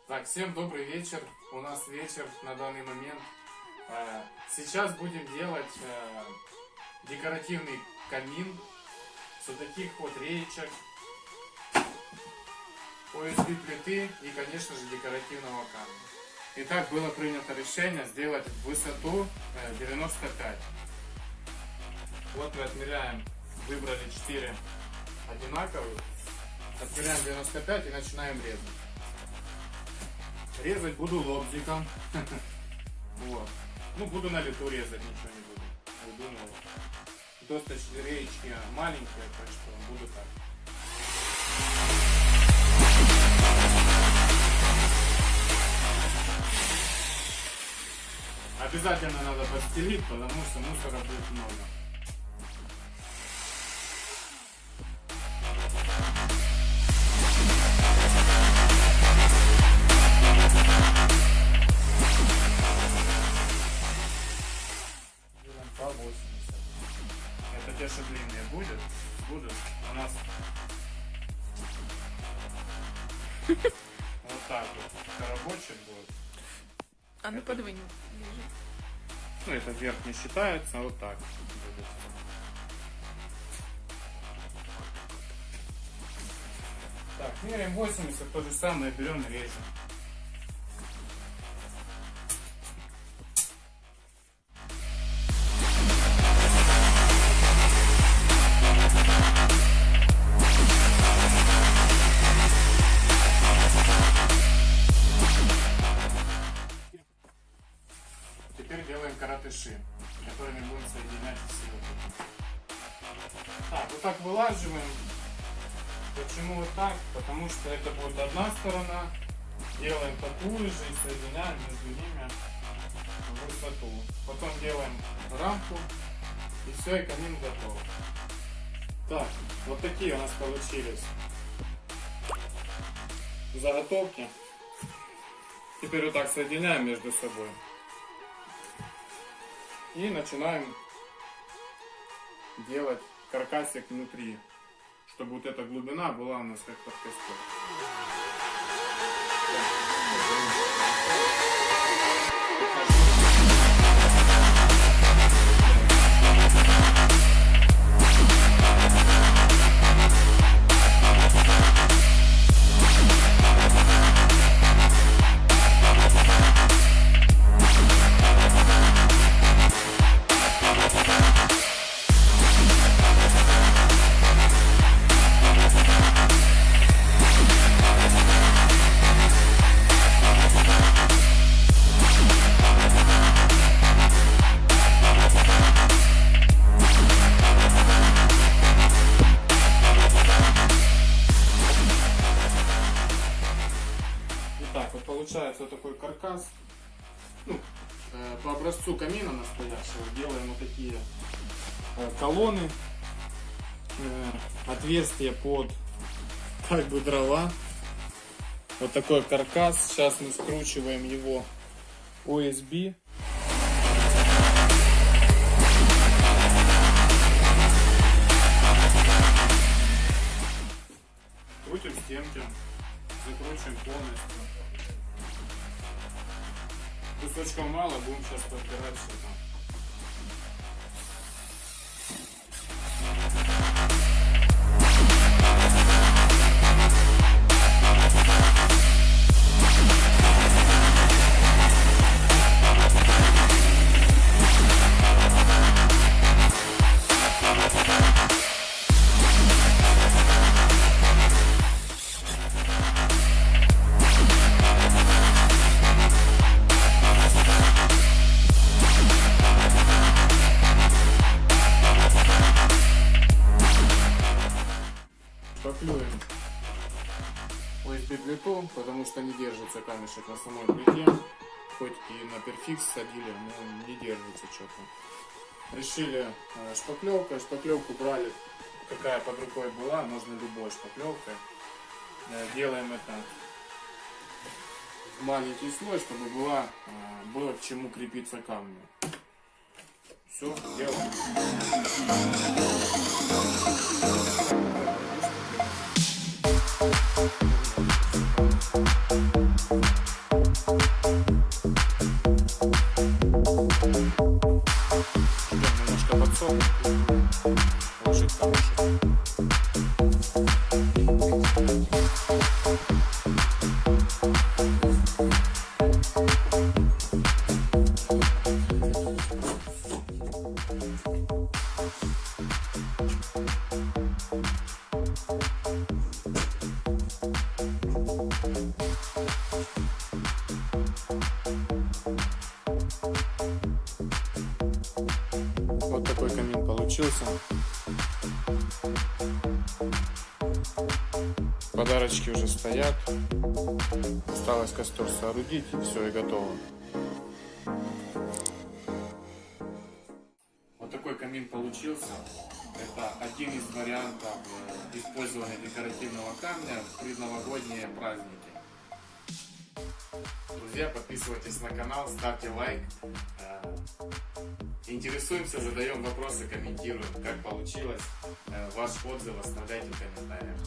Так, всем добрый вечер. У нас вечер на данный момент. Сейчас будем делать декоративный камин с вот таких вот реечек, OSB плиты и, конечно же, декоративного камня. Итак, было принято решение сделать высоту 95. Вот мы отмеряем, выбрали 4 одинаковых, отмеряем 95 и начинаем резать. Резать буду лобзиком. Вот. Ну, буду на лету резать, ничего не буду. Выдумывать. Досточки реечки маленькие, так что буду так. Обязательно надо подстелить, потому что мусора будет много. По 80. Это те, что длинные будут у нас вот так вот. Коробочек будет. А ну подвинь. Ну, это вверх не считается, а вот так будет. Так, меряем 80, то же самое берем и режем. Теперь делаем каратыши, которыми будем соединять все. Так, вот так вылаживаем. Почему вот так? Потому что это будет одна сторона. Делаем такую же и соединяем между ними в высоту. Потом делаем рамку и все, и камин готов. Так, вот такие у нас получились заготовки. Теперь вот так соединяем между собой. И начинаем делать каркасик внутри, чтобы вот эта глубина была у нас как под костер. Так, вот получается вот такой каркас. Ну, по образцу камина настоящего делаем вот такие колонны, отверстия под как бы дрова. Вот такой каркас. Сейчас мы скручиваем его OSB. Крутим стенки, закручиваем полностью. Кусочков мало, будем сейчас подбирать что-то. Шпаклюем OSB плиту, потому что не держится камешек на самой плите. Хоть и на перфикс садили, но не держится что-то. Решили шпаклевкой. Шпаклевку брали, какая под рукой была, можно любой шпаклевкой. Делаем это в маленький слой, чтобы было к чему крепиться камню. Все, делаем. получился. Подарочки уже стоят. Осталось костер соорудить, и все, и готово. Вот такой камин получился. Это один из вариантов использования декоративного камня в предновогодние праздники. Друзья, подписывайтесь на канал, ставьте лайк. Интересуемся, задаем вопросы, комментируем, как получилось. Ваш отзыв оставляйте в комментариях.